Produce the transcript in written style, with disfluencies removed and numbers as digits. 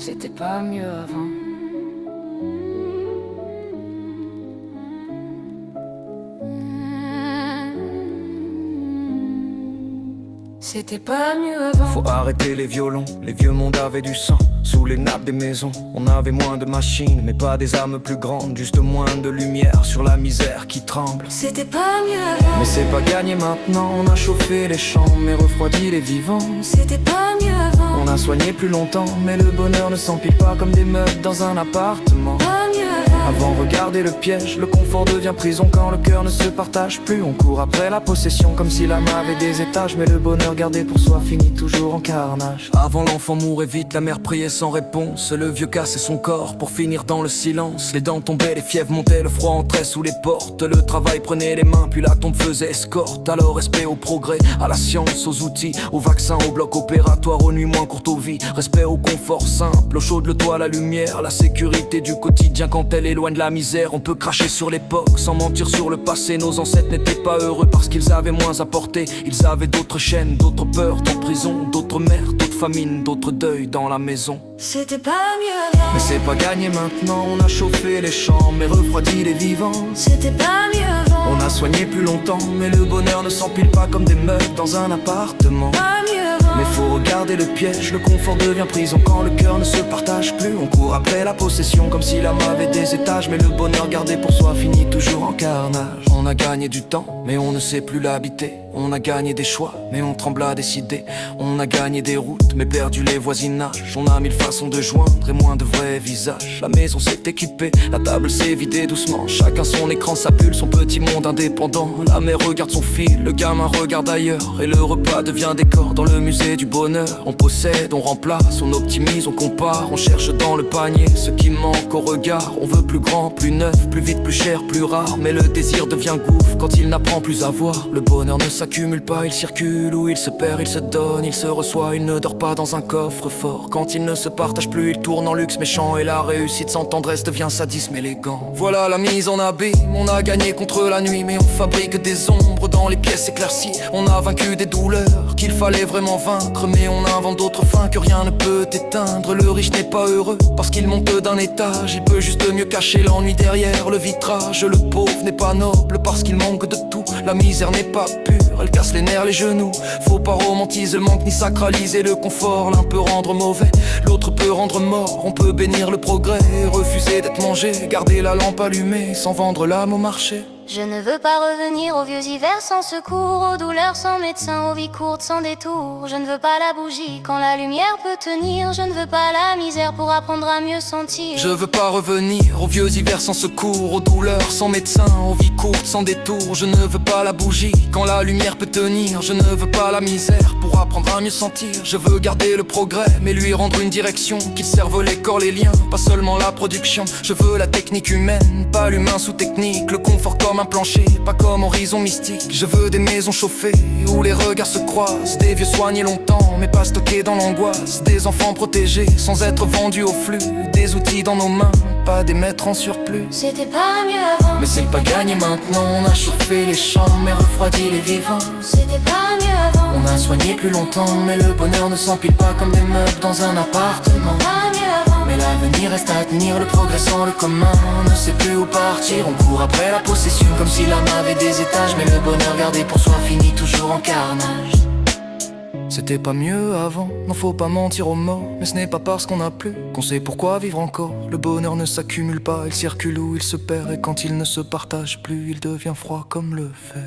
C'était pas mieux avant. C'était pas mieux avant. Faut arrêter les violons, les vieux mondes avaient du sang. Sous les nappes des maisons, on avait moins de machines, mais pas des âmes plus grandes, juste moins de lumière sur la misère qui tremble. C'était pas mieux avant. Mais c'est pas gagné maintenant, on a chauffé les champs, mais refroidi les vivants. C'était pas mieux avant. On a soigné plus longtemps, mais le bonheur ne s'empile pas comme des meubles dans un appartement. Pas mieux avant. Avant, regardez le piège, le confort devient prison quand le cœur ne se partage plus. On court après la possession comme si l'âme avait des étages, mais le bonheur gardé pour soi finit toujours en carnage. Avant, l'enfant mourait vite, la mère priait sans réponse. Le vieux cassait son corps pour finir dans le silence. Les dents tombaient, les fièvres montaient, le froid entrait sous les portes. Le travail prenait les mains, puis la tombe faisait escorte. Alors respect au progrès, à la science, aux outils, aux vaccins, au bloc opératoire, aux nuits moins courtes, aux vies. Respect au confort simple, l'eau chaude, le toit, la lumière, la sécurité du quotidien quand elle éloigne la misère. On peut cracher sur l'époque sans mentir sur le passé. Nos ancêtres n'étaient pas heureux parce qu'ils avaient moins à porter. Ils avaient d'autres chaînes, d'autres peurs, d'autres prisons, d'autres mers, d'autres famines, d'autres deuils dans la maison. C'était pas mieux avant. Mais c'est pas gagné maintenant, on a chauffé les champs, mais refroidi les vivants. C'était pas mieux avant. On a soigné plus longtemps, mais le bonheur ne s'empile pas comme des meubles dans un appartement. Pas mieux avant. Mais faut regarder le piège, le confort devient prison quand le cœur ne se partage plus. On court après la possession comme si l'âme avait des étages, mais le bonheur gardé pour soi finit toujours en carnage. On a gagné du temps, mais on ne sait plus l'habiter. On a gagné des choix, mais on tremble à décider. On a gagné des routes, mais perdu les voisinages. On a mille façons de joindre et moins de vrais visages. La maison s'est équipée, la table s'est vidée doucement. Chacun son écran, sa bulle, son petit monde indépendant. La mère regarde son fil, le gamin regarde ailleurs. Et le repas devient décor dans le musée du bonheur. On possède, on remplace, on optimise, on compare. On cherche dans le panier ce qui manque au regard. On veut plus grand, plus neuf, plus vite, plus cher, plus rare. Mais le désir devient gouffre quand il n'apprend plus à voir. Le bonheur ne s'accumule pas, il circule ou il se perd, il se donne, il se reçoit. Il ne dort pas dans un coffre-fort. Quand il ne se partage plus, il tourne en luxe méchant. Et la réussite sans tendresse devient sadisme élégant. Voilà la mise en abîme, on a gagné contre la nuit. Mais on fabrique des ombres dans les pièces éclaircies. On a vaincu des douleurs qu'il fallait vraiment vaincre. Mais on invente d'autres fins que rien ne peut éteindre. Le riche n'est pas heureux parce qu'il monte d'un étage. Il peut juste mieux cacher l'ennui derrière le vitrage. Le pauvre n'est pas noble parce qu'il manque de tout. La misère n'est pas pure, elle casse les nerfs, les genoux. Faut pas romantiser le manque ni sacraliser le confort. L'un peut rendre mauvais, l'autre peut rendre mort. On peut bénir le progrès, refuser d'être mangé. Garder la lampe allumée sans vendre l'âme au marché. Je ne veux pas revenir aux vieux hivers sans secours, aux douleurs sans médecin, aux vies courtes sans détour. Je ne veux pas la bougie quand la lumière peut tenir. Je ne veux pas la misère pour apprendre à mieux sentir. Je veux pas revenir aux vieux hivers sans secours, aux douleurs sans médecin, aux vies courtes sans détour. Je ne veux pas la bougie quand la lumière peut tenir. Je ne veux pas la misère pour apprendre à mieux sentir. Je veux garder le progrès mais lui rendre une direction, qu'il serve les corps, les liens, pas seulement la production. Je veux la technique humaine, pas l'humain sous technique. Le confort comme un plancher, pas comme horizon mystique. Je veux des maisons chauffées où les regards se croisent. Des vieux soignés longtemps mais pas stockés dans l'angoisse. Des enfants protégés sans être vendus au flux. Des outils dans nos mains, pas des maîtres en surplus. C'était pas mieux avant. Mais c'est pas gagné maintenant, on a chauffé les champs mais refroidi les vivants. C'était pas mieux avant. On a soigné plus longtemps mais le bonheur ne s'empile pas comme des meubles dans un appartement. Pas mieux avant. Mais l'avenir reste à tenir, le progrès sans le commun. On ne sait plus où partir, on court après la possession comme si l'âme avait des étages. Mais le bonheur gardé pour soi finit toujours en carnage. C'était pas mieux avant, non faut pas mentir aux morts. Mais ce n'est pas parce qu'on a plus qu'on sait pourquoi vivre encore. Le bonheur ne s'accumule pas, il circule ou il se perd. Et quand il ne se partage plus, il devient froid comme le fer.